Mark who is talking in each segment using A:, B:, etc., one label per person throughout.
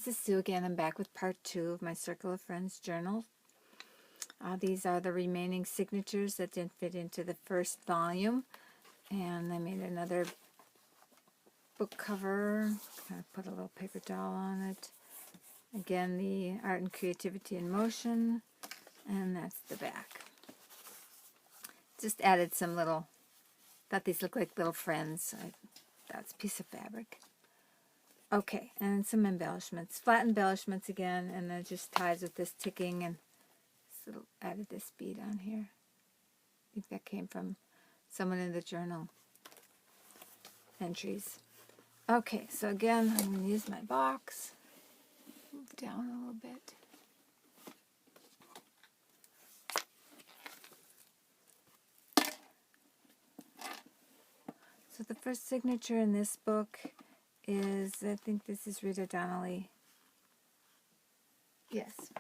A: This is Sue again. I'm back with part 2 of my Circle of Friends journal. These are the remaining signatures that didn't fit into the first volume. And I made another book cover. I put a little paper doll on it. Again, the Art and Creativity in Motion. And that's the back. Just added some little, thought these looked like little friends. That's a piece of fabric. Okay, and some embellishments. Flat embellishments again, and then just ties with this ticking, and so added this bead on here. I think that came from someone in the journal entries. Okay, so again, I'm going to use my box. Move down a little bit. So the first signature in this book is, I think this is Rita Donnelly. Yes.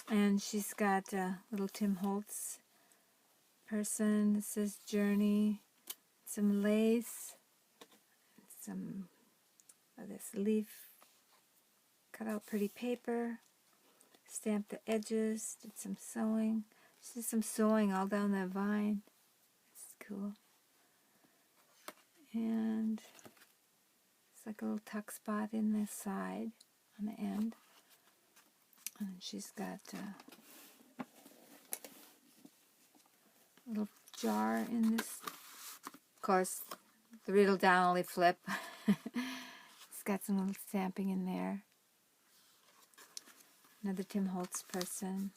A: And she's got a little Tim Holtz person. This says Journey. Some lace. Some of this leaf. Cut out pretty paper. Stamped the edges. Did some sewing. She did some sewing all down that vine. It's cool. And it's like a little tuck spot in the side, on the end. And she's got a little jar in this. Of course, the Rita Donnelly flip. It's got some little stamping in there. Another Tim Holtz person.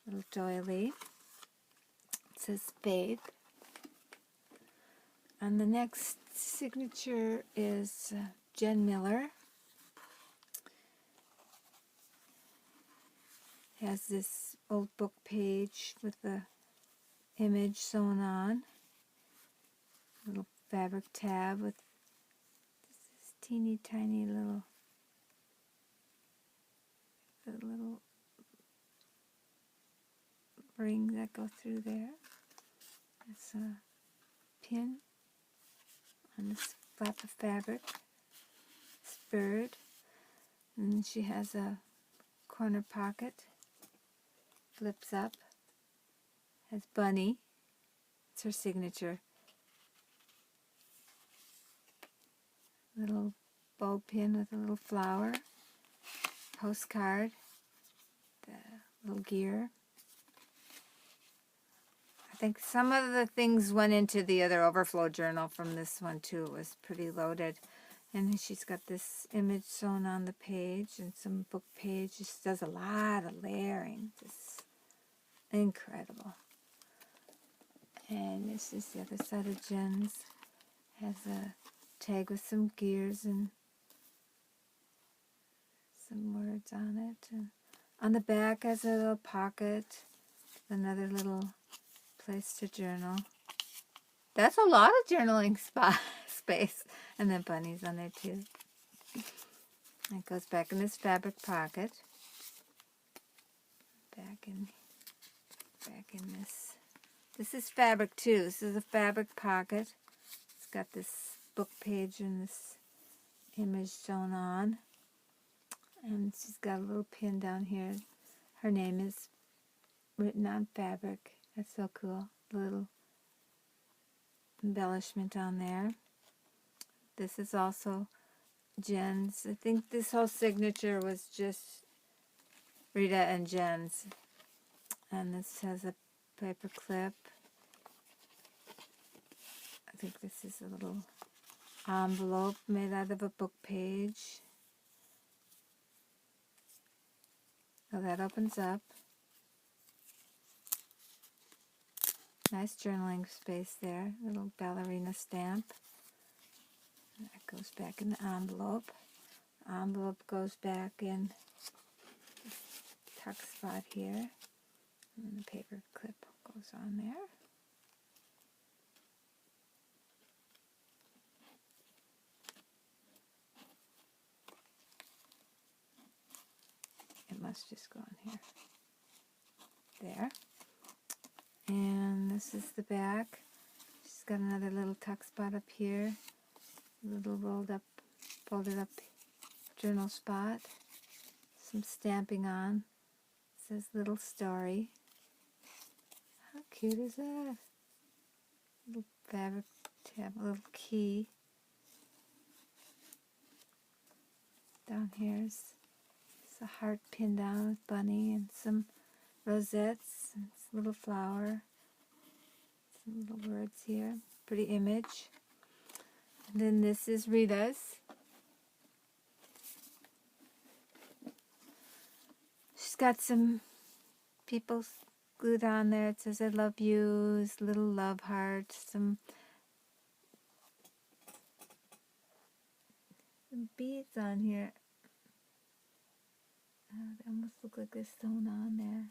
A: Little doily. It says Faith. And the next signature is Jen Miller. Has this old book page with the image sewn on. Little fabric tab with this teeny tiny little ring that goes through there. It's a pin on this flap of fabric. This bird. And she has a corner pocket. Flips up. Has Bunny. It's her signature. Little bow pin with a little flower. Postcard. The little gear. I think some of the things went into the other overflow journal from this one too. It was pretty loaded. And she's got this image sewn on the page and some book page. She does a lot of layering. Just incredible. And this is the other side of Jen's. Has a tag with some gears and some words on it. And on the back has a little pocket. Another little place to journal. That's a lot of journaling space. And then Bunny's on there too. It goes back in this fabric pocket. Back in this. This is fabric too. This is a fabric pocket. It's got this book page and this image sewn on. And she's got a little pin down here. Her name is written on fabric. That's so cool. A little embellishment on there. This is also Jen's. I think this whole signature was just Rita and Jen's. And this has a paper clip. I think this is a little envelope made out of a book page. So that opens up. Nice journaling space there. Little ballerina stamp. That goes back in the envelope. The envelope goes back in the tuck spot here. And the paper clip goes on there. It must just go on here. There. And this is the back. She's got another little tuck spot up here. A little rolled up, folded up journal spot. some stamping on. It says little story. How cute is that? Little fabric tab, a little key. Down here is a heart pinned down with bunny and some rosettes and this little flower. Some little words here. Pretty image. And then this is Rita's. She's got some people glued on there. It says I love you, this little love heart, some beads on here. They almost look like they're sewn on there.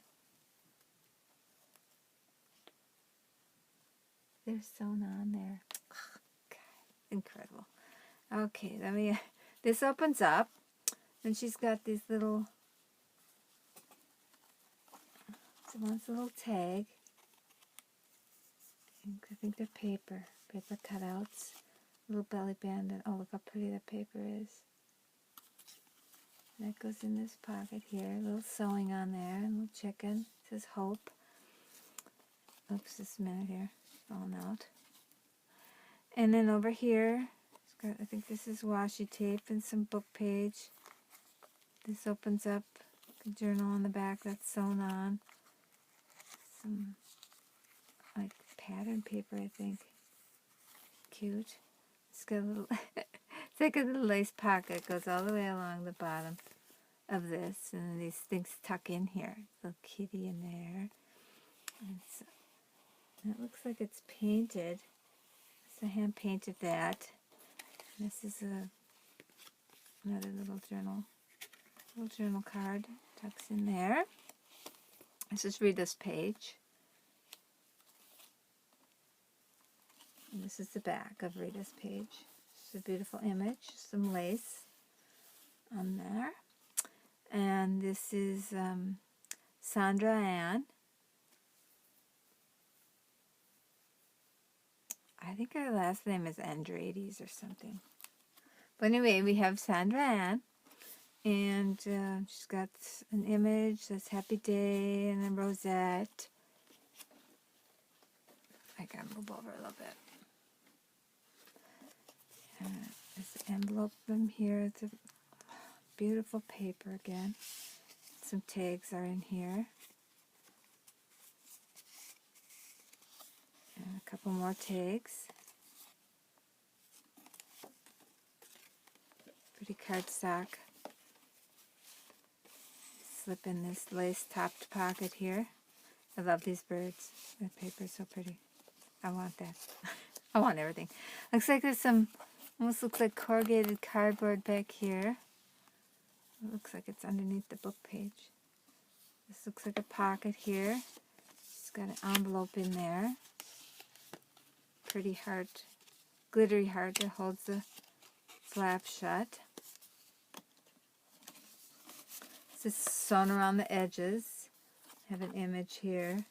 A: They're sewn on there. Oh, God, incredible. Okay, this opens up, and she's got these little, someone's little tag. I think they're paper cutouts. Little belly band, and oh, look how pretty that paper is. That goes in this pocket here. A little sewing on there, a little chicken. It says hope. Oops, just a minute here. Falling out. And then over here, it's got, I think this is washi tape and some book page. This opens up a journal on the back that's sewn on. Some like pattern paper, I think. Cute. It's got a little, it's like a little lace pocket. It goes all the way along the bottom of this, and these things tuck in here. Little kitty in there. And it looks like it's painted. So I hand painted that. And this is another little journal card. Tucks in there. Let's just read this page. And this is the back of Rita's page. It's a beautiful image, some lace on there. And this is SandraAnn. I think her last name is Andrade or something. But anyway, we have SandraAnn. And she's got an image that's Happy Day and a rosette. I gotta move over a little bit. There's an envelope from here. It's a beautiful paper again. Some tags are in here. And a couple more tags. Pretty cardstock. Slip in this lace-topped pocket here. I love these birds. The paper's so pretty. I want that. I want everything. Looks like there's some, almost looks like corrugated cardboard back here. It looks like it's underneath the book page. This looks like a pocket here. It's got an envelope in there. Pretty heart, glittery heart that holds the flap shut. This is sewn around the edges. I have an image here.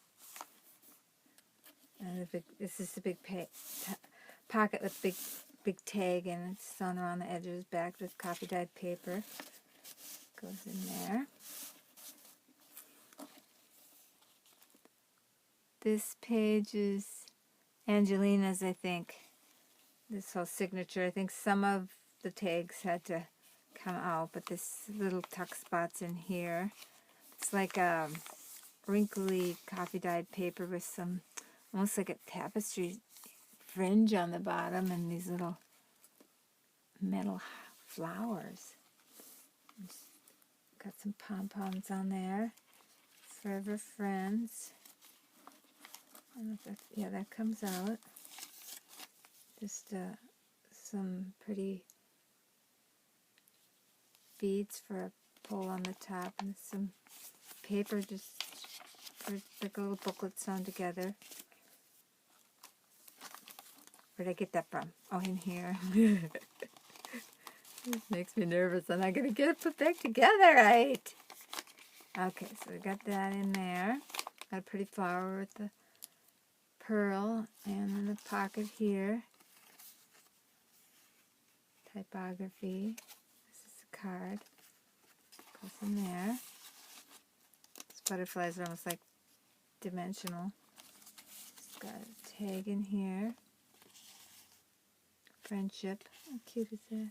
A: And this is the big pocket with big tag, and it's sewn around the edges, backed with copy dyed paper. Goes in there. This page is Angelina's, I think. This whole signature. I think some of the tags had to come out, but this little tuck spot's in here. It's like a wrinkly copy dyed paper with some, almost like a tapestry fringe on the bottom, and these little metal flowers. Got some pom-poms on there. Forever Friends. I don't know if that's, yeah, that comes out. Just some pretty beads for a pull on the top, and some paper just for like a little booklet sewn together. Where'd I get that from? Oh, in here. This makes me nervous. I'm not going to get it put back together right. Okay, so we got that in there. Got a pretty flower with the pearl, and in the pocket here, typography. This is a card. Goes in there. These butterflies are almost like dimensional. It's got a tag in here. Friendship. How cute is that?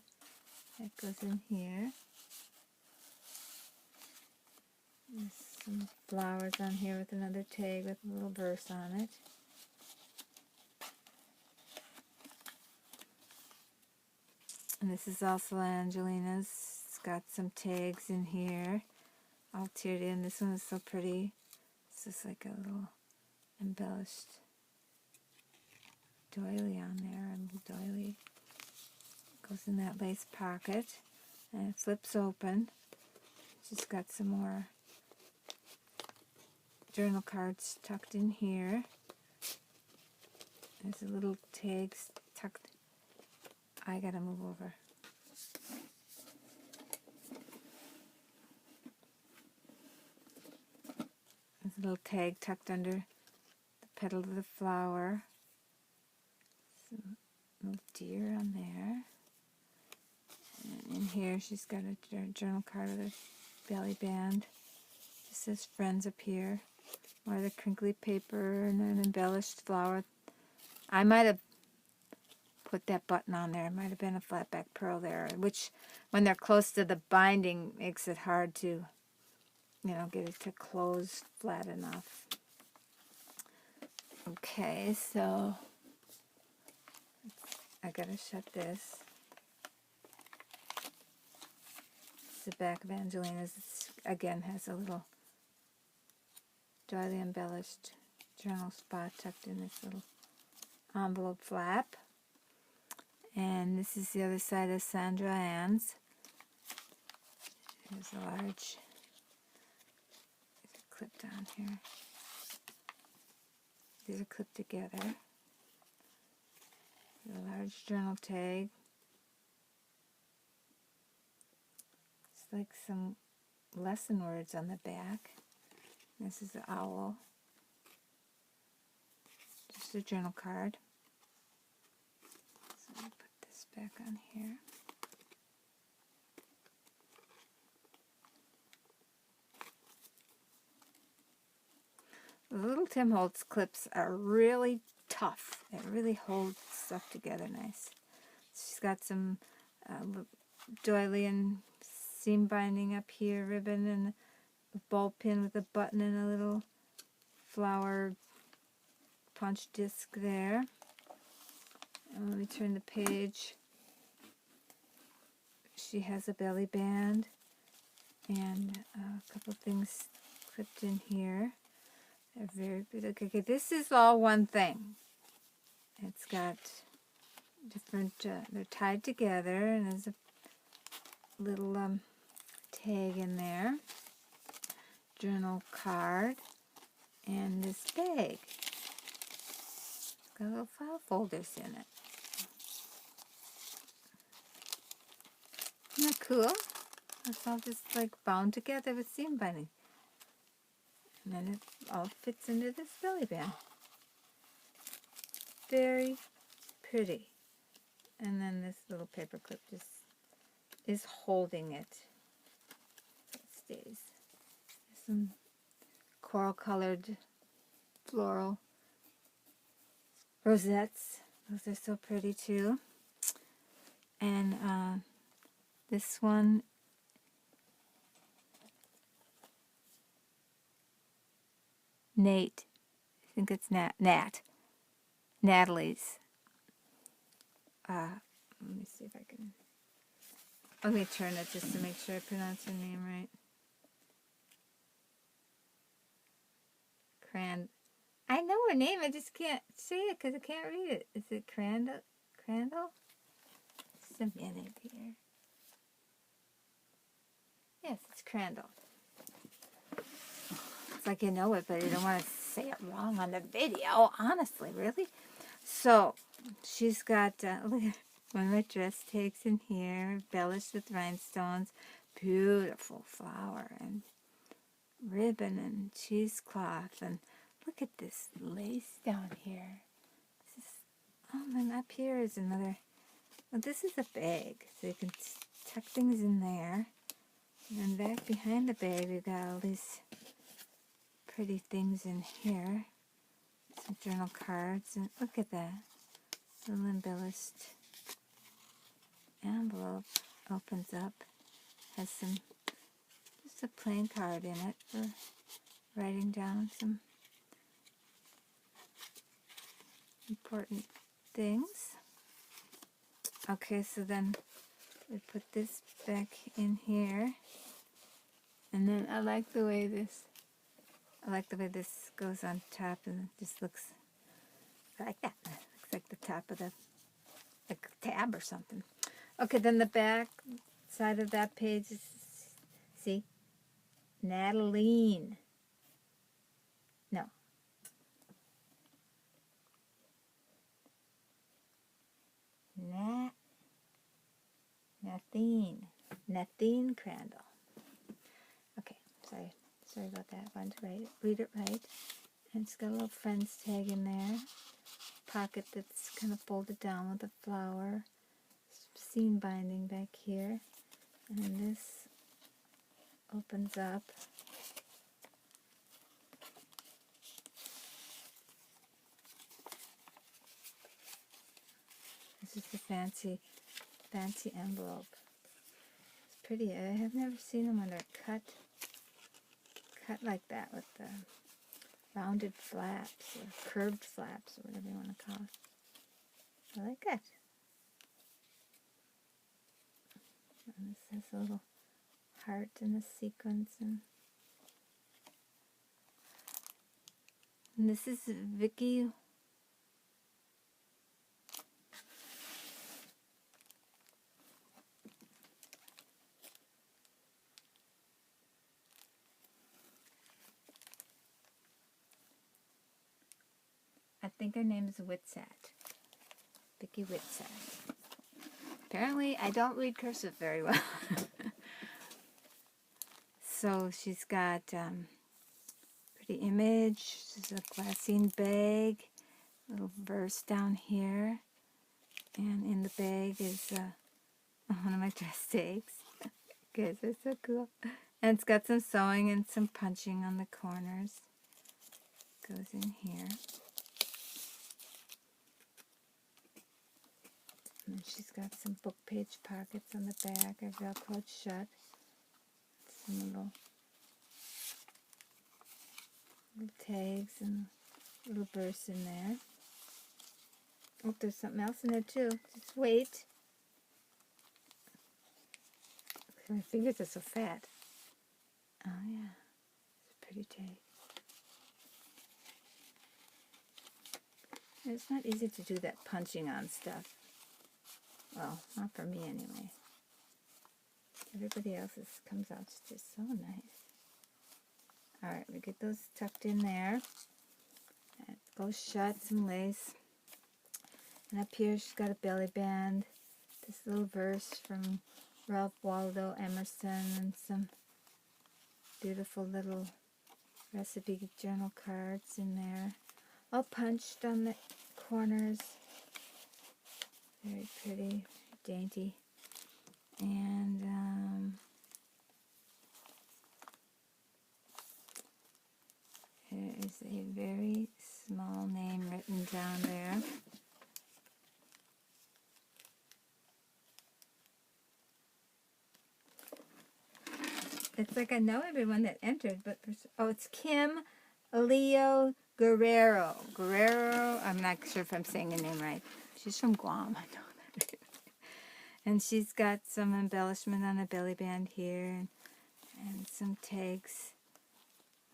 A: That goes in here. There's some flowers on here with another tag with a little verse on it. And this is also Angelina's. It's got some tags in here, all tiered in. This one is so pretty. It's just like a little embellished doily on there, a little doily. Goes in that lace pocket, and it flips open. She's got some more journal cards tucked in here. There's a little tags tucked. I gotta move over. There's a little tag tucked under the petal of the flower. Some little deer on there. And in here she's got a journal card with a belly band. It says friends up here. More of the crinkly paper and an embellished flower. I might have put that button on there. It might have been a flat back pearl there, which when they're close to the binding makes it hard to, get it to close flat enough. Okay, so I gotta shut this. It's the back of Angelina's. It's, again, has a little doily embellished journal spot tucked in this little envelope flap. And this is the other side of SandraAnn's. There's a large, clipped on here. These are clipped together. There's a large journal tag. It's like some lesson words on the back. This is the owl. Just a journal card. So I'll put this back on here. The little Tim Holtz clips are really tough. It really holds stuff together nice. She's got some doily and seam binding up here, ribbon, and a ball pin with a button and a little flower punch disc there. And let me turn the page. She has a belly band and a couple things clipped in here. They're very beautiful. Okay, this is all one thing. It's got different, they're tied together, and there's a little tag in there, journal card, and this bag. It's got little file folders in it. Isn't that cool? It's all just like bound together with seam binding. And then it all fits into this belly band. Very pretty. And then this little paper clip just is holding it. So it stays. There's some coral colored floral rosettes. Those are so pretty too. And this one Nate. I think it's Nat. Natalie's. Let me see if I can. Let me turn it just to make sure I pronounce her name right. I know her name, I just can't say it because I can't read it. Is it Crandall? Just a minute here. Yes, it's Crandall. It's like you know it, but you don't want to say it wrong on the video. Honestly, really. So, she's got, look at one of my dress takes in here, embellished with rhinestones, beautiful flower, and ribbon, and cheesecloth, and look at this lace down here. This is, and up here is another, well, this is a bag, so you can tuck things in there. And back behind the bag, we've got all these pretty things in here. Some journal cards, and look at that. Little embellished envelope opens up. Has some, just a plain card in it for writing down some important things. Okay, so then we put this back in here. And then I like the way this goes on top, and it just looks like that. Looks like the top of like a tab or something. Okay, then the back side of that page is, see, Nataline. No. Nathine Crandall. Okay, sorry about that. I wanted to read it right. And it's got a little friends tag in there. Pocket that's kind of folded down with a flower. Seam binding back here. And then this opens up. This is the fancy envelope. It's pretty. I have never seen them when they're cut like that with the rounded flaps or curved flaps or whatever you want to call it. I like it. And this has a little heart and a sequence, and this is Vicki. I think her name is Whitsitt. Vicki Whitsitt. Apparently, I don't read cursive very well. So she's got pretty image. She's a glassine bag. Little verse down here. And in the bag is one of my dress tags. Guys, they're so cool. And it's got some sewing and some punching on the corners. Goes in here. And she's got some book page pockets on the back. Are velcroed shut. Some little tags and a little verse in there. Oh, there's something else in there too. Just wait. My fingers are so fat. Oh yeah, it's a pretty tag. It's not easy to do that punching on stuff. Well, not for me anyway. Everybody else's comes out just so nice. Alright, we get those tucked in there. It goes shut, some lace. And up here she's got a belly band. This little verse from Ralph Waldo Emerson and some beautiful little recipe journal cards in there. All punched on the corners. Very pretty, dainty. And there is a very small name written down there. It's like I know everyone that entered, but oh, it's Kim Leon-Guerrero. Guerrero, I'm not sure if I'm saying her name right. She's from Guam, I know that. And she's got some embellishment on the belly band here, and some tags.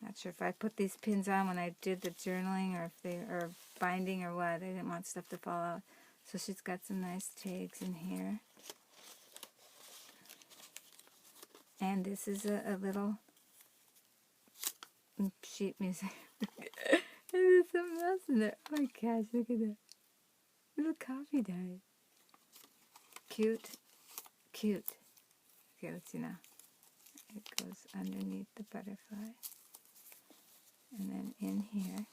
A: Not sure if I put these pins on when I did the journaling, or if they are binding or what. I didn't want stuff to fall out. So she's got some nice tags in here. And this is a little sheet music. There's something else in there. Oh my gosh, look at that. Little coffee dye. Cute. Cute. Okay, let's see now. It goes underneath the butterfly. And then in here,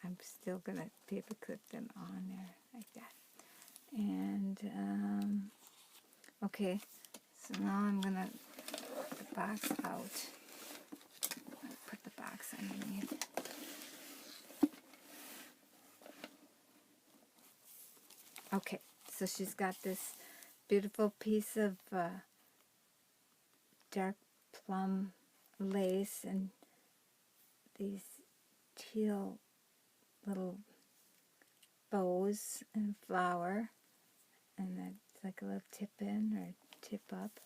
A: I'm still going to paper clip them on there like that. And Okay, so now I'm going to put the box out. Put the box underneath. Okay, so she's got this beautiful piece of dark plum lace and these teal little bows and flower, and that's like a little tip in or tip up.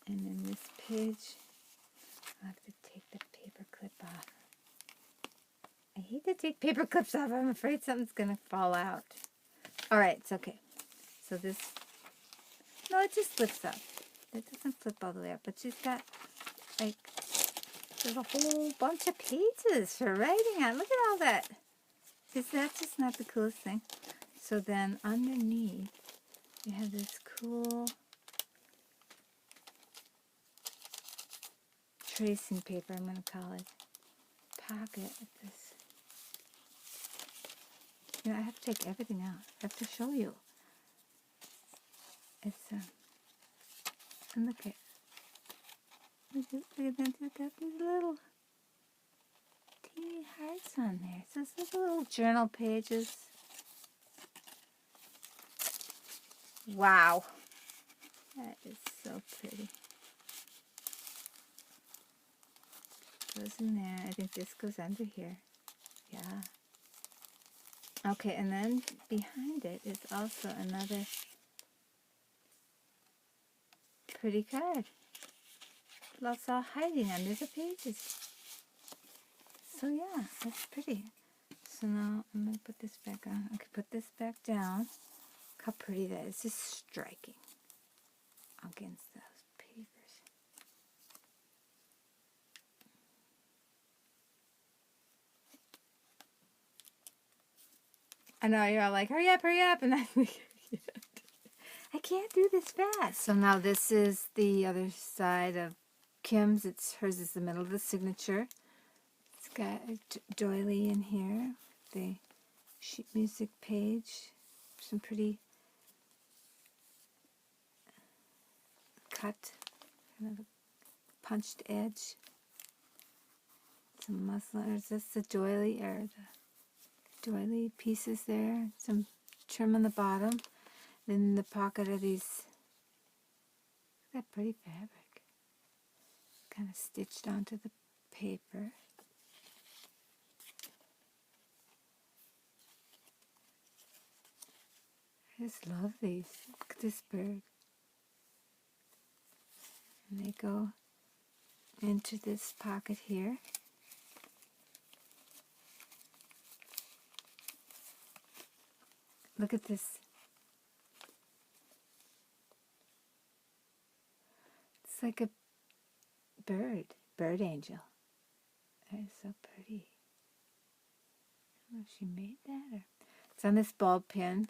A: And in this page, I'll have to take the paper clip off. I hate to take paper clips off. I'm afraid something's going to fall out. All right, it's okay. So this, no, it just flips up. It doesn't flip all the way up, but she's got, like, there's a whole bunch of pages for writing on. Look at all that. Is that just not the coolest thing? So then underneath, you have this cool tracing paper, I'm going to call it, pocket with this. You know, I have to take everything out. I have to show you. It's, and look at that, it's got these little teeny hearts on there. So it's like little journal pages. Wow. That is so pretty. Goes in there. I think this goes under here. Yeah. Okay, and then behind it is also another pretty card. It's all hiding under the pages. So yeah, that's pretty. So now I'm going to put this back on. Okay, put this back down. Look how pretty that is. It's just striking against those papers. I know, you're all like, hurry up, and I'm like, I can't do this fast. So now this is the other side of Kim's. Hers is the middle of the signature. It's got a doily in here, the sheet music page, some pretty cut, kind of a punched edge, some muslin, or is this the doily, or the doily pieces there, some trim on the bottom. Then the pocket are these, that pretty fabric, kind of stitched onto the paper. I just love these. Look at this bird. And they go into this pocket here. Look at this. It's like a bird angel. That is so pretty. I don't know if she made that, or it's on this ball pin,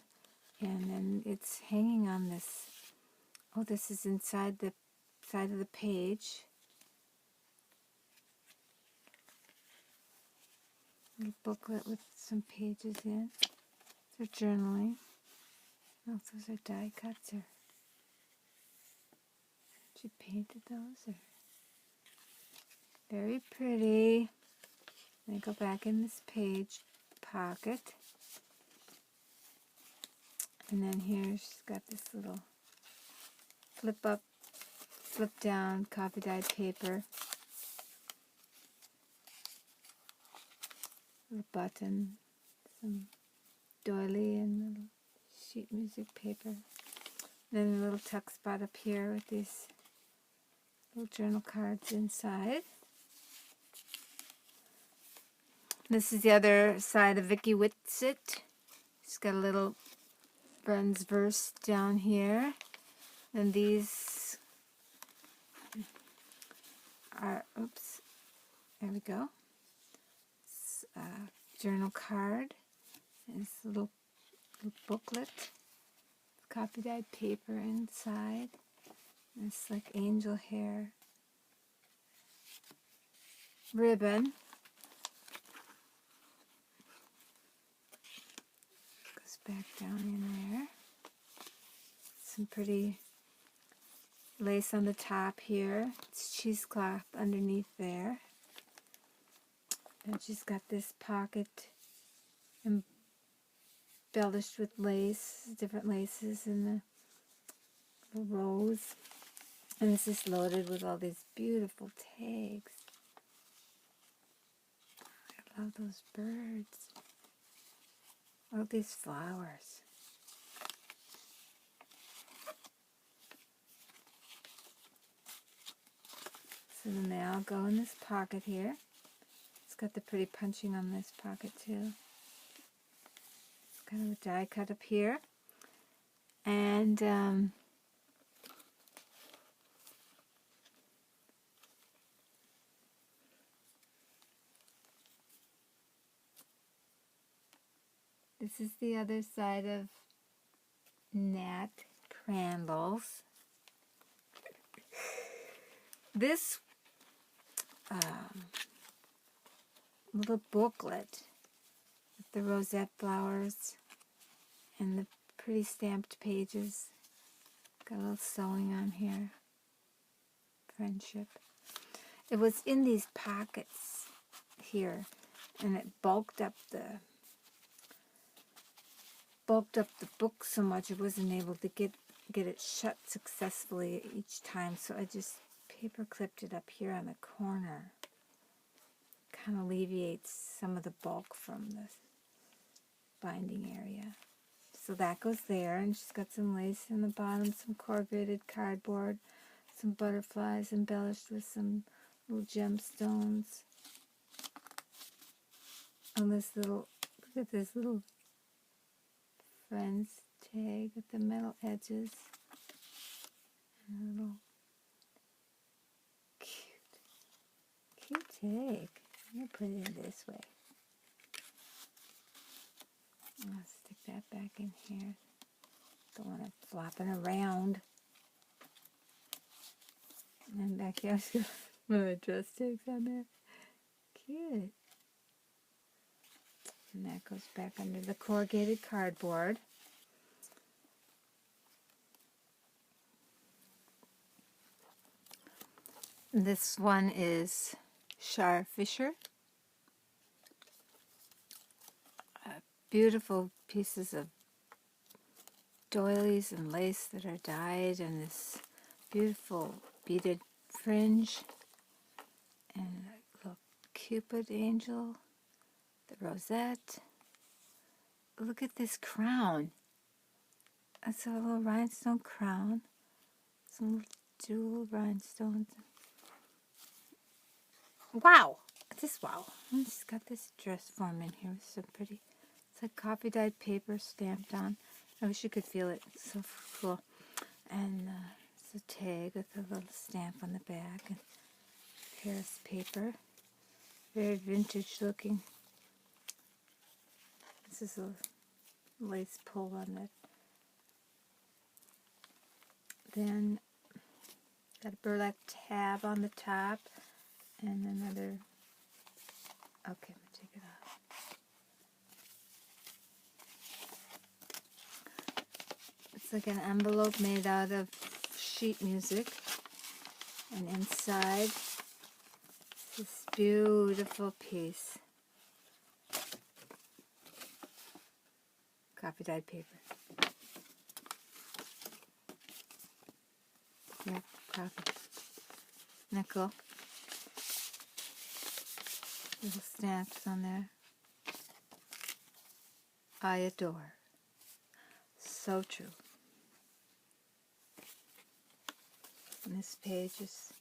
A: and then it's hanging on this. Oh, this is inside the side of the page. A little booklet with some pages in. For journaling. Oh, those are die cuts, or she painted those, or very pretty. They go back in this page pocket, and then here she's got this little flip up, flip down coffee dyed paper, little button, some doily and little sheet music paper. Then a little tuck spot up here with these little journal cards inside. This is the other side of Vicki Whitsitt. She's got a little friend's verse down here. And these are, oops, there we go. It's a journal card. This little booklet, copy dyed paper inside. It's like angel hair ribbon. Goes back down in there. Some pretty lace on the top here. It's cheesecloth underneath there. And she's got this pocket embellished with lace, different laces in the rows. And this is loaded with all these beautiful tags. I love those birds. All these flowers. So then they all go in this pocket here. It's got the pretty punching on this pocket too. It's kind of a die cut up here. And this is the other side of Nat Crandall's. This little booklet with the rosette flowers and the pretty stamped pages. Got a little sewing on here. Friendship. It was in these pockets here, and it bulked up the book so much I wasn't able to get it shut successfully each time, so I just paper clipped it up here on the corner. Kind of alleviates some of the bulk from the binding area. So that goes there, and she's got some lace in the bottom, some corrugated cardboard, some butterflies embellished with some little gemstones. And this little, look at this little friends tag with the metal edges. And a little cute tag. I'm going to put it in this way. I'll stick that back in here. Don't want it flopping around. And then back here, I've got one of the dress tags on there. Cute. And that goes back under the corrugated cardboard. This one is Shar Fisher. Beautiful pieces of doilies and lace that are dyed, and this beautiful beaded fringe, and a little Cupid angel, the rosette. Look at this crown. That's a little rhinestone crown. Some jewel rhinestones. Wow! Just wow. And she's got this dress form in here with some pretty, it's like coffee dyed paper stamped on. I wish you could feel it. It's so cool. And it's a tag with a little stamp on the back. And Paris paper. Very vintage looking. This is a lace pull on it. Then got a burlap tab on the top. And another, okay, I'm going to take it off. It's like an envelope made out of sheet music. And inside, this beautiful piece. Coffee dyed paper. Yep, coffee. Isn't that cool? Little stamps on there. I adore. So true. And this page has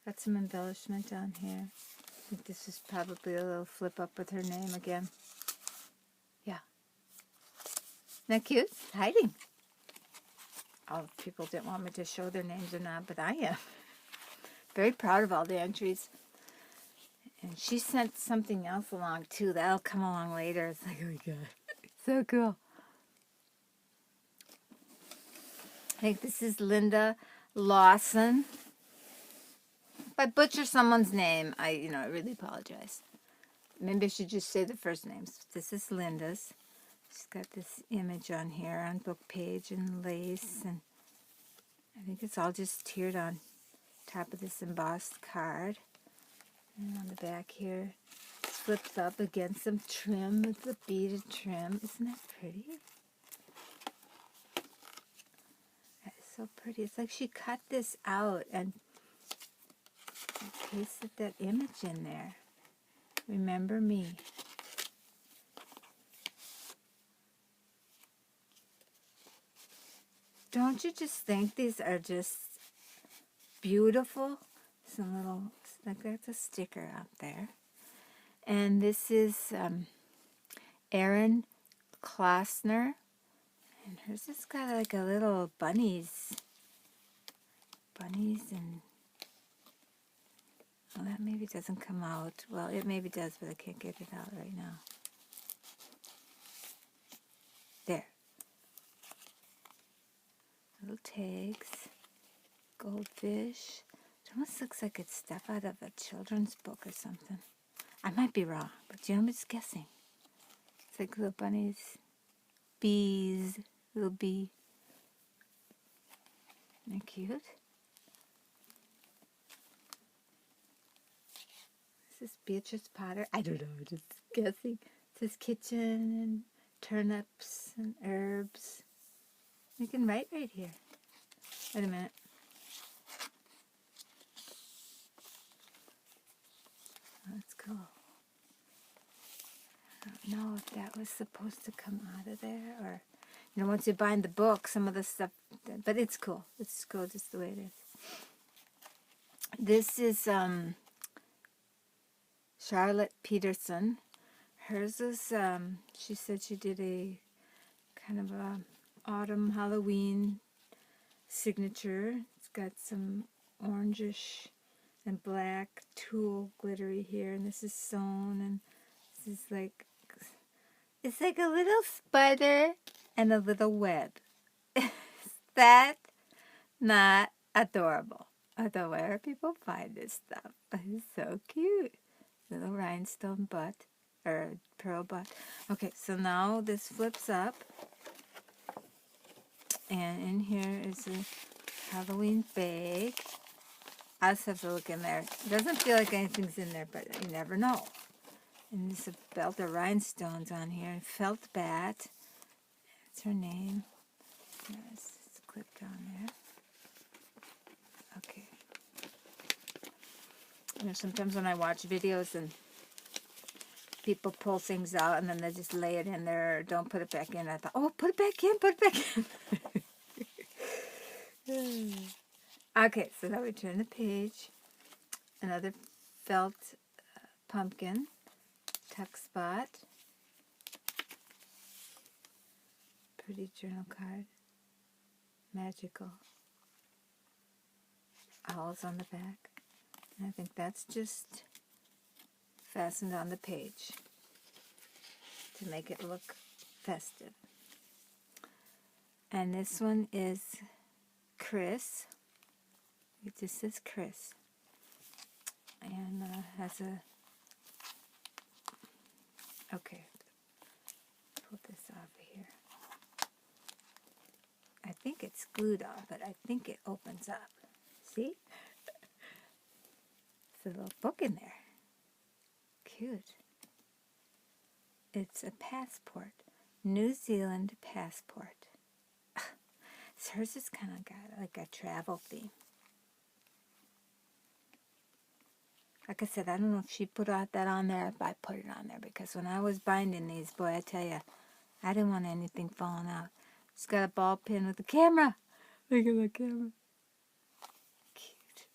A: got some embellishment on here. I think this is probably a little flip up with her name again. Yeah. Isn't that cute? Hiding. All people didn't want me to show their names or not, but I am. Very proud of all the entries. And she sent something else along too. That'll come along later. It's like, oh my god. So cool. I think this is Linda Lawson. If I butcher someone's name, I really apologize. Maybe I should just say the first names. This is Linda's. She's got this image on here on book page and lace and I think it's all just tiered on top of this embossed card. And on the back here, it flips up against some trim with the beaded trim. Isn't that pretty? That is so pretty. It's like she cut this out and pasted that image in there. Remember me. Don't you just think these are just beautiful? Some little, like that's a sticker out there. And this is Erin Klossner. And hers has got like a little bunnies and, well, that maybe doesn't come out. Well, it maybe does, but I can't get it out right now. There. Little tags, goldfish. It almost looks like it's stuff out of a children's book or something. I might be wrong, but I'm just guessing. It's like little bunnies, bees, little bee. Isn't that cute? This is Beatrice Potter. I don't know, I'm just guessing. It says kitchen and turnips and herbs. You can write right here. Wait a minute. Oh, that's cool. I don't know if that was supposed to come out of there or, you know, once you bind the book, some of the stuff, but it's cool. It's cool just the way it is. This is Charlotte Peterson. Hers is, she said she did a kind of a autumn Halloween signature. It's got some orangish and black tulle glittery here, and this is sewn, and this is like, it's like a little spider and a little web. Is that not adorable? I don't know where people find this stuff. It's so cute. Little rhinestone butt, or pearl butt. Okay, so now this flips up. And in here is a Halloween bag. I just have to look in there. It doesn't feel like anything's in there, but you never know. And there's a belt of rhinestones on here. Felt bat. That's her name. It's clipped on there. Okay. You know, sometimes when I watch videos and people pull things out and then they just lay it in there or don't put it back in, I thought, oh, put it back in, put it back in. Okay, so now we turn the page. Another felt pumpkin, tuck spot. Pretty journal card. Magical. Owls on the back. And I think that's just fastened on the page to make it look festive. And this one is Chris. It just says Chris. And has a, okay, pull this off of here. I think it's glued on, but I think it opens up. See? There's a little book in there. Cute. It's a passport. New Zealand passport. So hers is kind of got like a travel theme. Like I said, I don't know if she put that on there, if I put it on there, because when I was binding these, boy, I tell you, I didn't want anything falling out. It's got a ball pin with a camera. Look at the camera. Cute.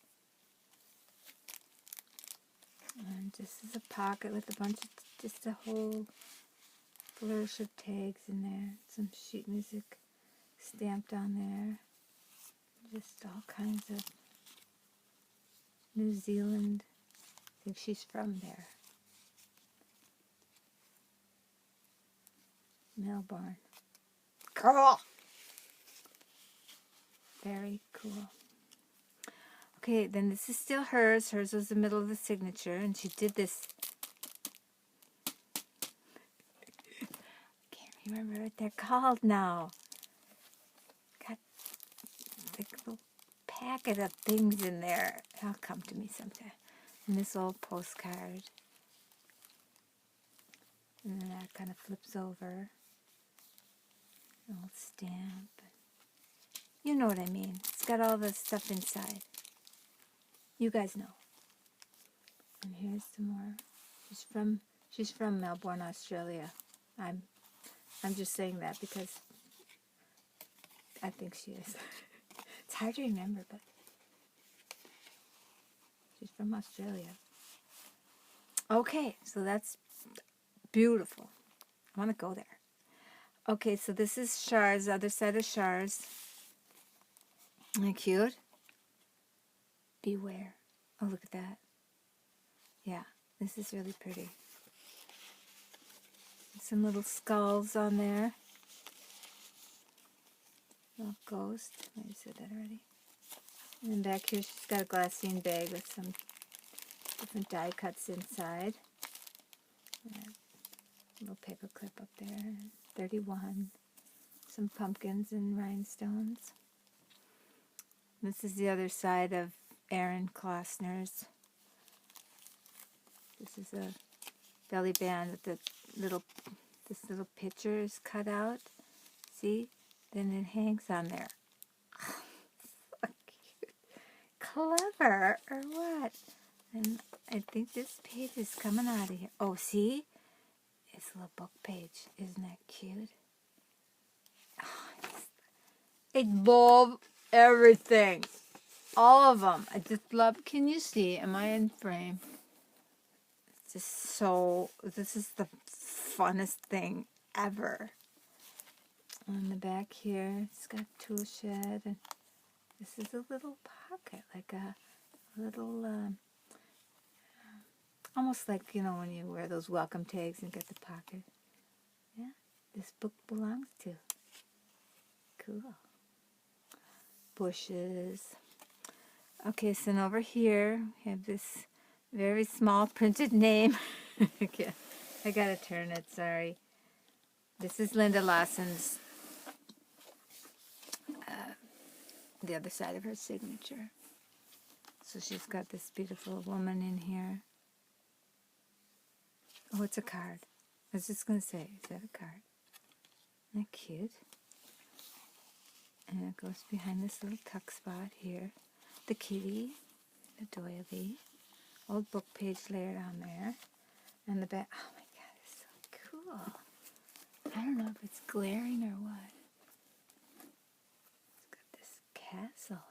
A: And this is a pocket with a bunch of, just a whole flourish of tags in there. Some sheet music stamped on there. Just all kinds of New Zealand. I think she's from there. Melbourne. Cool. Very cool. Okay, then this is still hers. Hers was the middle of the signature, and she did this. Can't remember what they're called now. Got like little packet of things in there. It'll come to me sometime. And this old postcard. And then that kind of flips over. An old stamp. You know what I mean. It's got all the stuff inside. You guys know. And here's some more. She's from Melbourne, Australia. I'm just saying that because I think she is. It's hard to remember, but she's from Australia. Okay, so that's beautiful. I want to go there. Okay, so this is Shar's, the other side of Shar's. Isn't that cute? Beware. Oh, look at that. Yeah, this is really pretty. Some little skulls on there. Little ghost. I said that already. And then back here she's got a glassine bag with some different die cuts inside. Little paper clip up there. 31. Some pumpkins and rhinestones. This is the other side of Erin Klossner's. This is a belly band with this little picture is cut out. See? Then it hangs on there. So cute. Clever, or what? And I think this page is coming out of here. Oh, see? It's a little book page. Isn't that cute? Oh, I love everything. All of them. I just love. Can you see? Am I in frame? It's just so. This is the funnest thing ever. On the back here, it's got tool shed, and this is a little pocket, like a little, almost like, you know, when you wear those welcome tags and get the pocket. Yeah, this book belongs to. Cool. Bushes. Okay, so then over here, we have this very small printed name. Okay, I gotta turn it, sorry. This is Linda Lawson's, the other side of her signature. So she's got this beautiful woman in here. Oh, it's a card. I was just going to say, is that a card? Isn't that cute? And it goes behind this little tuck spot here. The kitty, the doily, old book page layered on there. And the back, oh my god, it's so cool. I don't know if it's glaring or what. It's got this castle.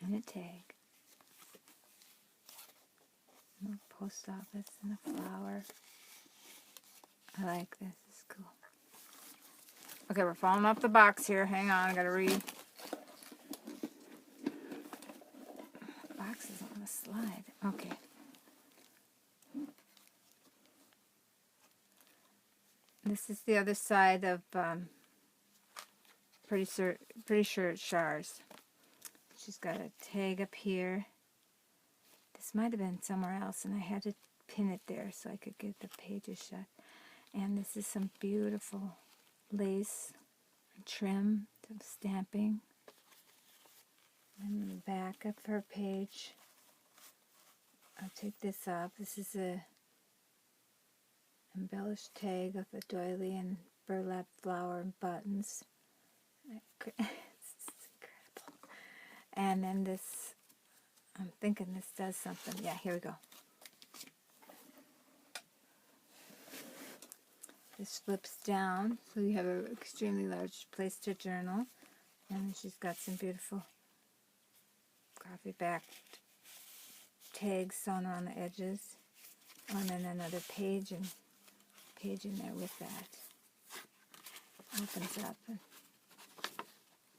A: And a tag. And a post office and a flower. I like this. It's cool. Okay, we're falling off the box here. Hang on, I gotta read. The box is on the slide. Okay. This is the other side of, pretty sure it's Shar's. She's got a tag up here. This might have been somewhere else, and I had to pin it there so I could get the pages shut. And this is some beautiful lace and trim, some stamping. And the back of her page, I'll take this off. This is a embellished tag of a doily and burlap flower and buttons. It's incredible. And then this, I'm thinking this does something. Yeah, here we go. This flips down, so you have an extremely large place to journal. And then she's got some beautiful coffee-backed tags sewn around the edges. Oh, and then another page in there with that. Opens up. And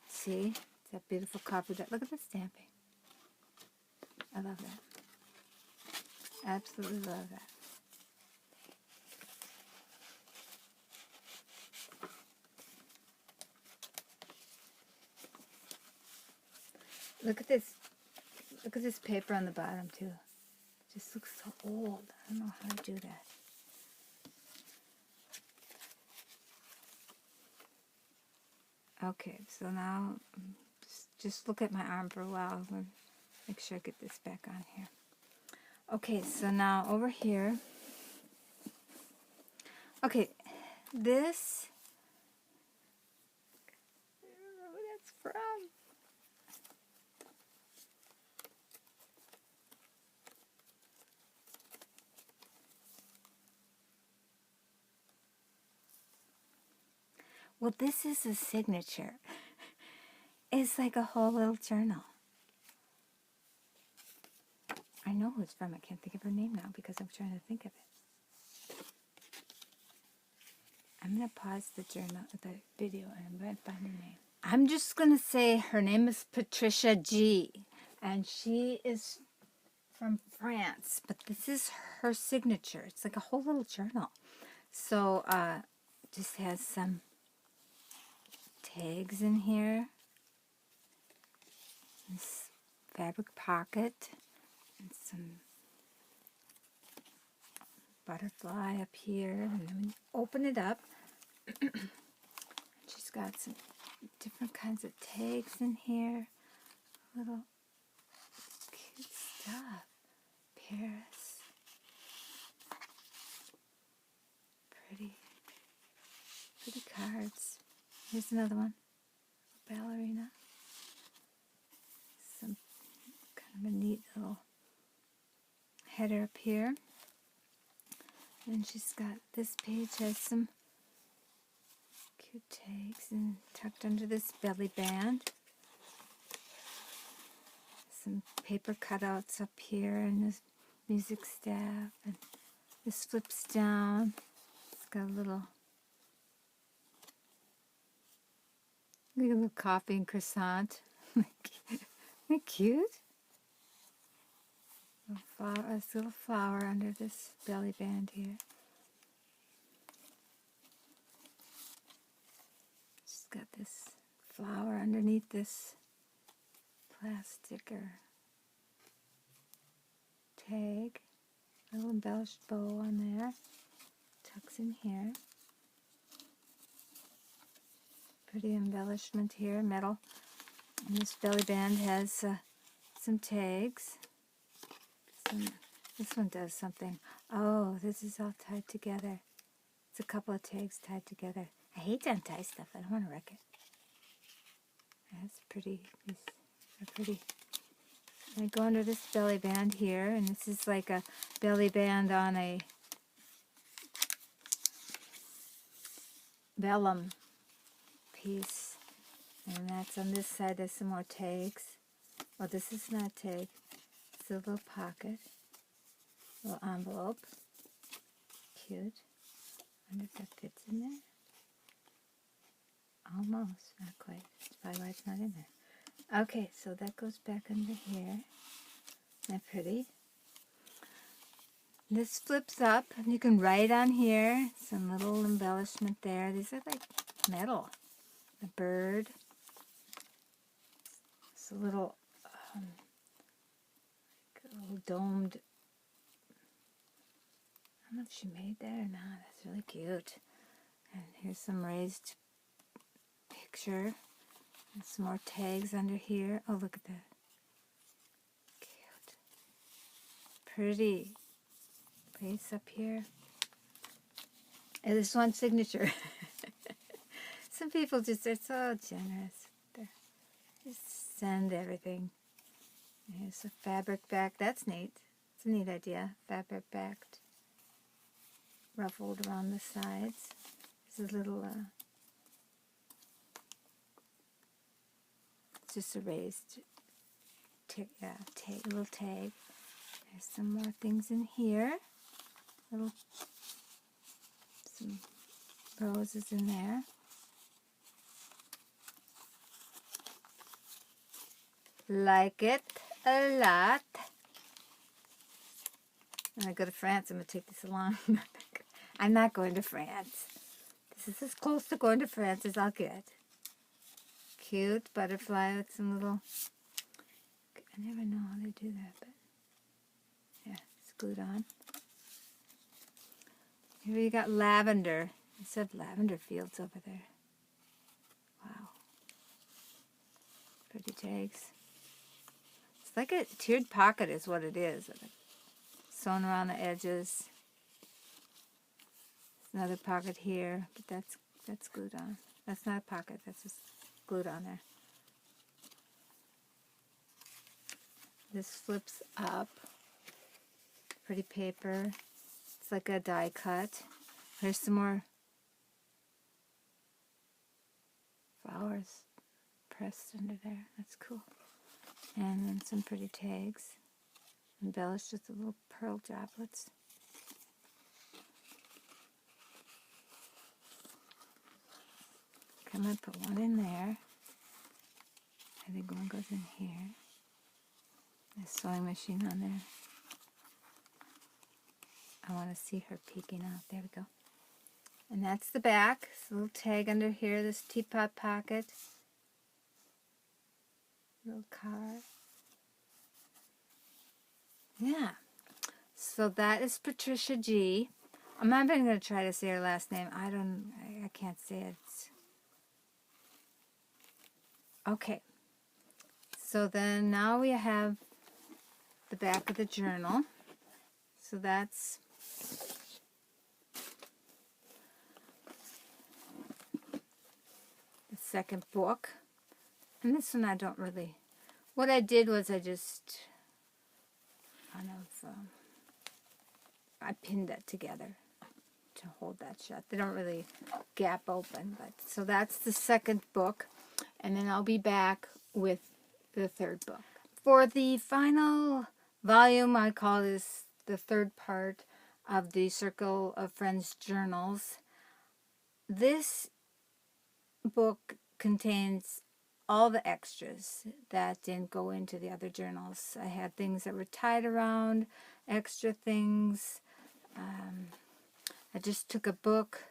A: see? It's that beautiful coffee. Look at the stamping. I love that. Absolutely love that. Look at this. Look at this paper on the bottom too. It just looks so old. I don't know how to do that. Okay, so now just look at my arm for a while. Make sure I get this back on here. Okay, so now over here. Okay, this, I don't know where that's from. Well, this is a signature. It's like a whole little journal. I know who it's from. I can't think of her name now because I'm trying to think of it. I'm going to pause the video, and I'm going to find her name. I'm just going to say her name is Patricia G. And she is from France. But this is her signature. It's like a whole little journal. So, just has some tags in here. This fabric pocket. And some butterfly up here. And then we open it up. She's got some different kinds of tags in here. Little cute stuff. Paris. Pretty cards. Here's another one. Ballerina. Some kind of a neat little header up here. And she's got, this page has some cute tags and tucked under this belly band. Some paper cutouts up here and this music staff. And this flips down. It's got a little, look at a little coffee and croissant. Isn't that cute? This little flower under this belly band here. She's got this flower underneath this plastic or tag. A little embellished bow on there. Tucks in here. Pretty embellishment here, metal. And this belly band has some tags. This one does something. Oh, this is all tied together. It's a couple of tags tied together. I hate to untie stuff. I don't want to wreck it. That's pretty. These are pretty. I go under this belly band here, and this is like a belly band on a vellum piece. And that's on this side. There's some more tags. Well, this is not a tag. It's a little pocket. A little envelope. Cute. I wonder if that fits in there. Almost. Not quite. That's probably why it's not in there. Okay, so that goes back under here. Isn't that pretty? This flips up, and you can write on here. Some little embellishment there. These are like metal. The bird. It's a little, domed. I don't know if she made that or not. That's really cute. And here's some raised picture. And some more tags under here. Oh, look at that. Cute. Pretty lace up here. And this one signature. Some people just are so generous. They just send everything. Here's a fabric back. That's neat. It's a neat idea. Fabric backed. Ruffled around the sides. There's a little, it's just a raised little tag. There's some more things in here. Some roses in there. Like it a lot. When I go to France, I'm going to take this along. I'm not going to France. This is as close to going to France as I'll get. Cute butterfly with some little... I never know how they do that, but... yeah, it's glued on. Here we got lavender. It said lavender fields over there. Wow. Pretty tags. It's like a tiered pocket is what it is. Sewn around the edges. Another pocket here, but that's glued on. That's not a pocket, that's just glued on there. This flips up. Pretty paper. It's like a die cut. Here's some more flowers pressed under there. That's cool. And then some pretty tags. Embellished with the little pearl droplets. I'm going to put one in there. I think one goes in here. A sewing machine on there. I want to see her peeking out. There we go. And that's the back. It's a little tag under here, this teapot pocket. Little card. Yeah. So that is Patricia G. I'm not even going to try to say her last name. I can't say it. Okay. So then now we have the back of the journal. So that's the second book. And this one I don't really... What I did was I just I pinned that together to hold that shut. They don't really gap open. But so that's the second book. And then I'll be back with the third book. For the final volume, I call this the third part of the Circle of Friends journals. This book contains all the extras that didn't go into the other journals. I had things that were tied around, extra things. I just took a book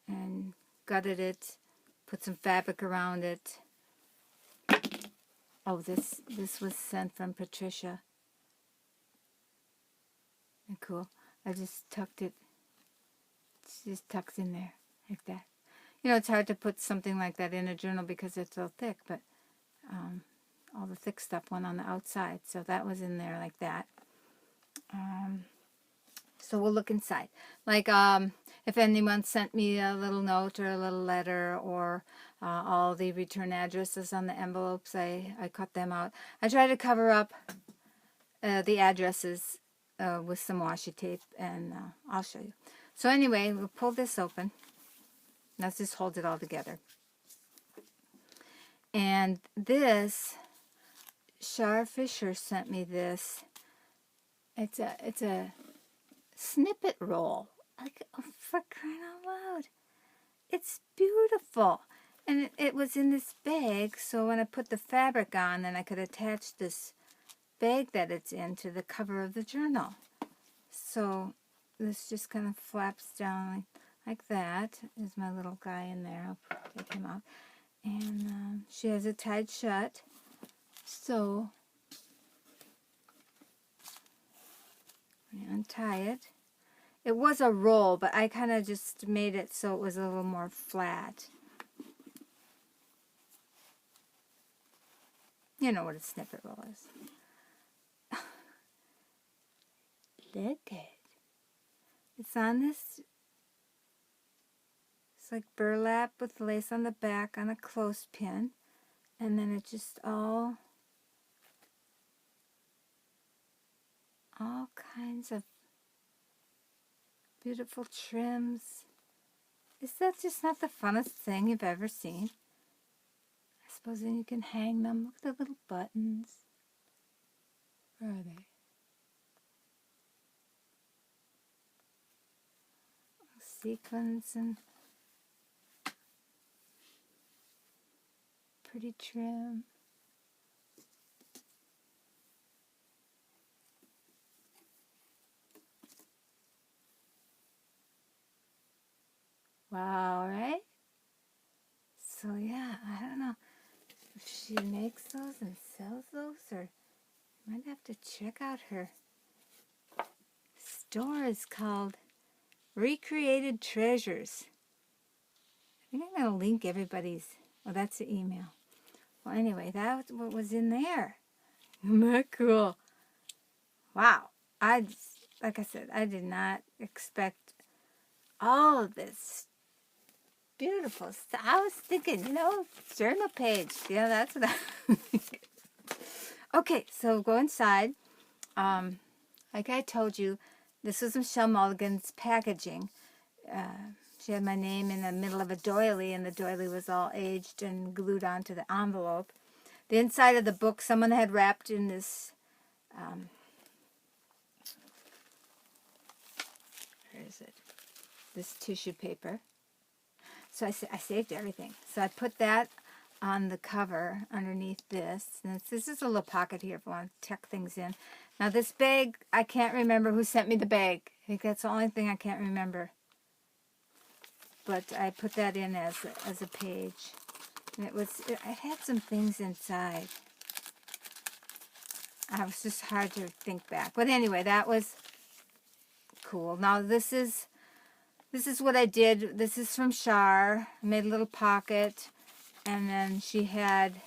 A: and gutted it, put some fabric around it. Oh, this was sent from Patricia. And cool. I just tucked it. It's just tucked in there like that. You know, it's hard to put something like that in a journal because it's so thick, but all the thick stuff went on the outside, so that was in there like that. So we'll look inside. Like, if anyone sent me a little note or a little letter or all the return addresses on the envelopes, I cut them out. I try to cover up the addresses with some washi tape, and I'll show you. So anyway, we'll pull this open. Let's just hold it all together. And this, Shar Fisher sent me this. It's a snippet roll. Like, oh, for crying out loud. It's beautiful. And it was in this bag, so when I put the fabric on, then I could attach this bag that it's in to the cover of the journal. So this just kind of flaps down like that. There's my little guy in there. I'll take him out. And she has it tied shut. So I untie it. It was a roll, but I kind of just made it so it was a little more flat. You know what a snippet roll is. Look at it. It's on this, it's like burlap with lace on the back on a clothespin. And then it just all kinds of beautiful trims. Is that just not the funnest thing you've ever seen? I suppose then you can hang them. Look at the little buttons. Where are they? Sequins and pretty trim. Wow, right? So yeah, I don't know if she makes those and sells those, or I might have to check out her store. Is called Recreated Treasures. I think I'm going to link everybody's. Oh, that's the email. Well, anyway, that's what was in there. Isn't that cool? Wow. Like I said, I did not expect all of this beautiful stuff. I was thinking, journal page. Yeah, that's what I think. Okay, so go inside. Like I told you, this was Michelle Mulligan's packaging. She had my name in the middle of a doily, and the doily was all aged and glued onto the envelope. The inside of the book, someone had wrapped in this, where is it? This tissue paper. So I saved everything. So I put that on the cover underneath this. And this is a little pocket here if I want to tuck things in. Now this bag, I can't remember who sent me the bag. I think that's the only thing I can't remember. But I put that in as a page. And it had some things inside. I was just hard to think back. But anyway, that was cool. Now this is what I did. This is from Shar. I made a little pocket. And then she had,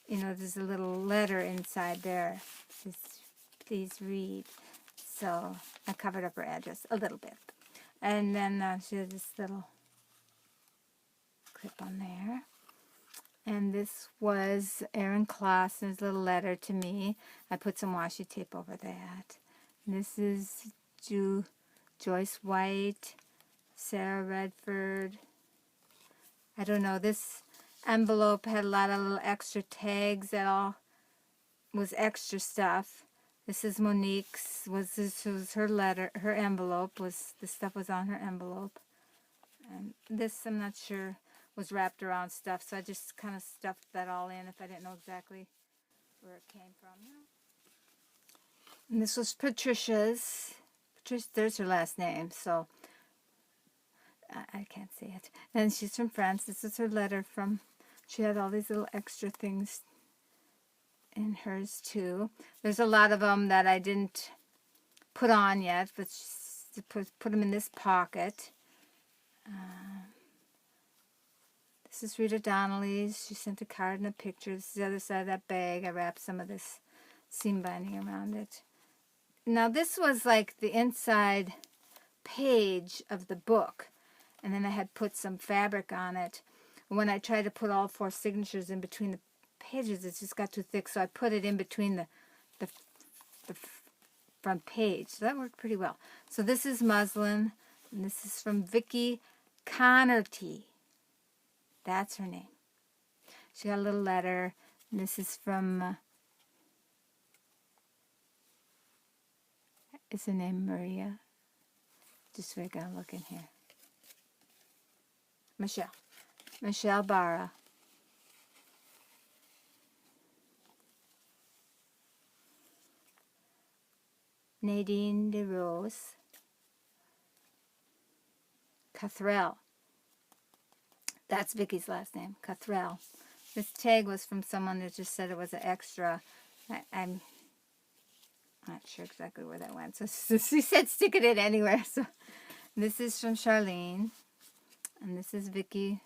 A: there's a little letter inside there. It says, please read. So I covered up her address a little bit. And then she has this little clip on there. And this was Erin Klossner's little letter to me. I put some washi tape over that. And this is Joyce White, Sarah Redford. I don't know. This envelope had a lot of little extra tags that all was extra stuff. This is Monique's. This was her letter, her envelope. This stuff was on her envelope. And this, I'm not sure, was wrapped around stuff, so I just kind of stuffed that all in if I didn't know exactly where it came from. And this was Patricia's. There's her last name, so I can't see it. And she's from France. This is her letter from. She had all these little extra things in hers too. There's a lot of them that I didn't put on yet, but she put them in this pocket. This is Rita Donnelly's. She sent a card and a picture. This is the other side of that bag. I wrapped some of this seam binding around it. Now this was like the inside page of the book, and then I had put some fabric on it. When I tried to put all 4 signatures in between the pages, it just got too thick, so I put it in between the front page. So that worked pretty well. So this is muslin, and this is from Vicki Whitsitt. That's her name. She got a little letter, and this is from, is her name Maria? Just we're going to look in here. Michelle Barra. Nadine DeRose. Cathrell. That's Vicky's last name, Cathrell. This tag was from someone that just said it was an extra. I'm not sure exactly where that went. So she said stick it in anywhere. So this is from Charlene. And this is Vicki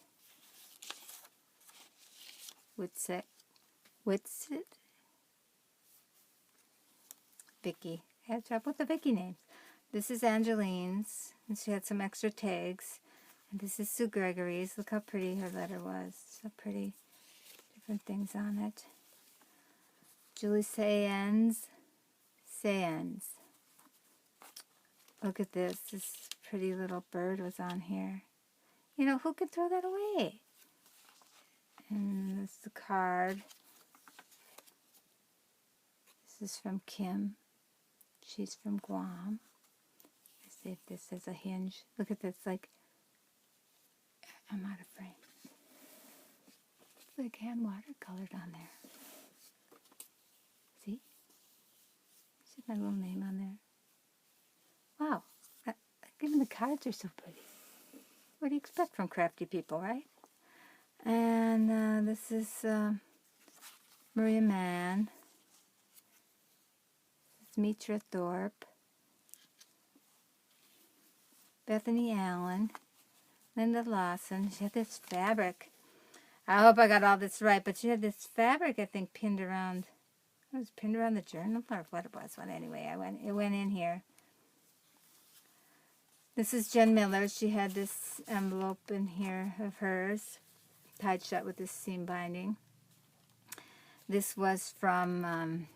A: Whitsitt. Vicki. I had trouble with the Vicki names. This is Angeline's. And she had some extra tags. And this is Sue Gregory's. Look how pretty her letter was. So pretty. Different things on it. Julie Sands. Look at this. This pretty little bird was on here. You know, who could throw that away? And this is the card. This is from Kim. She's from Guam. Let's see if this has a hinge. Look at this, like, I'm out of frame. It's like hand watercolored on there. See? See my little name on there? Wow. Even the cards are so pretty. What do you expect from crafty people, right? And this is Maria Mann. This is Mitra Thorpe. Bethany Allen. Linda Lawson. She had this fabric. I hope I got all this right. But she had this fabric, I think, pinned around. It was pinned around the journal or what it was. But anyway, it went in here. This is Jen Miller. She had this envelope in here of hers, tied shut with this seam binding. This was from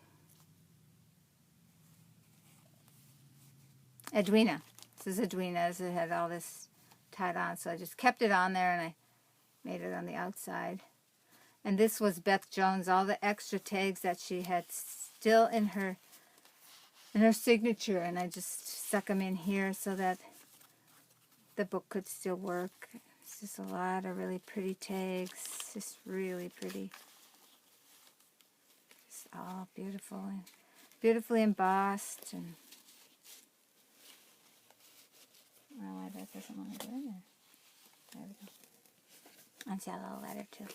A: Edwina. This is Edwina's. It had all this tied on, so I just kept it on there and I made it on the outside. And this was Beth Jones, all the extra tags that she had still in her signature, and I just stuck them in here so that the book could still work. It's just a lot of really pretty tags, just really pretty. It's all beautiful and beautifully embossed. And well, that doesn't want to go in there. There we go. That's a little letter too.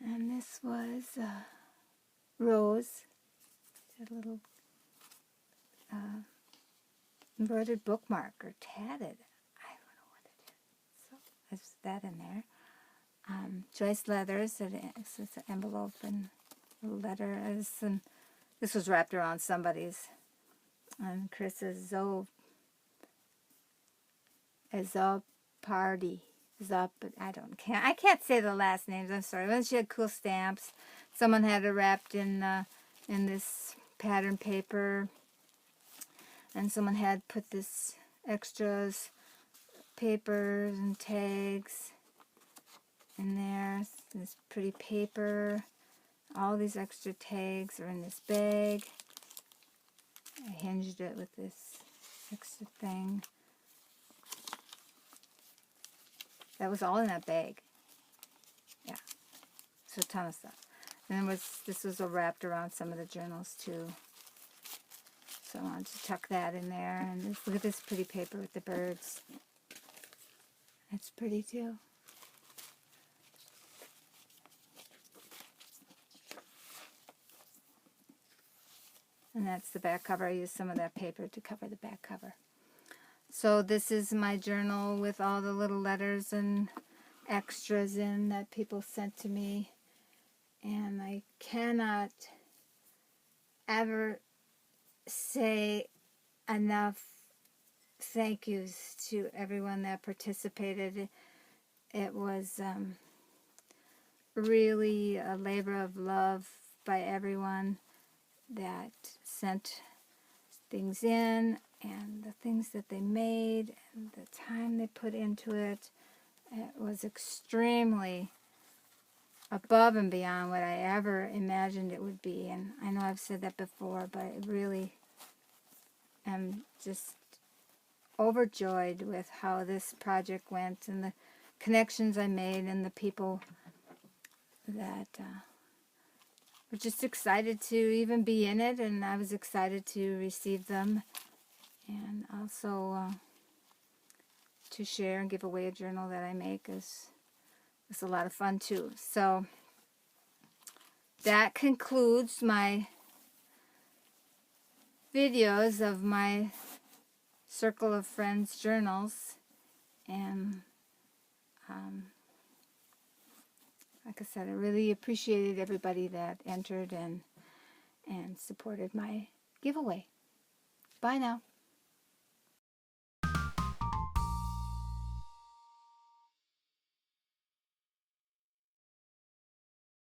A: And this was Rose, a little embroidered bookmark or tatted. I don't know what it is. So there's that in there. Joyce Leathers, it's an envelope and a letter. This was wrapped around somebody's. And Chris's Azzopardi. I can't say the last names. I'm sorry. But she had cool stamps. Someone had it wrapped in this pattern paper, and someone had put this extras, papers and tags in there. This pretty paper. All these extra tags are in this bag. I hinged it with this extra thing. That was all in that bag. Yeah. So a ton of stuff. And this was wrapped around some of the journals too. So I wanted to tuck that in there. And look at this pretty paper with the birds. It's pretty too. And that's the back cover. I used some of that paper to cover the back cover. So this is my journal with all the little letters and extras in that people sent to me. And I cannot ever say enough thank yous to everyone that participated. It was really a labor of love by everyone that sent things in, and the things that they made, and the time they put into it. It was extremely above and beyond what I ever imagined it would be. And I know I've said that before, but I really am just overjoyed with how this project went and the connections I made and the people that were just excited to even be in it, and I was excited to receive them, and also to share and give away a journal that I make is a lot of fun too. So that concludes my videos of my Circle of Friends journals, and like I said, I really appreciated everybody that entered and supported my giveaway. Bye now.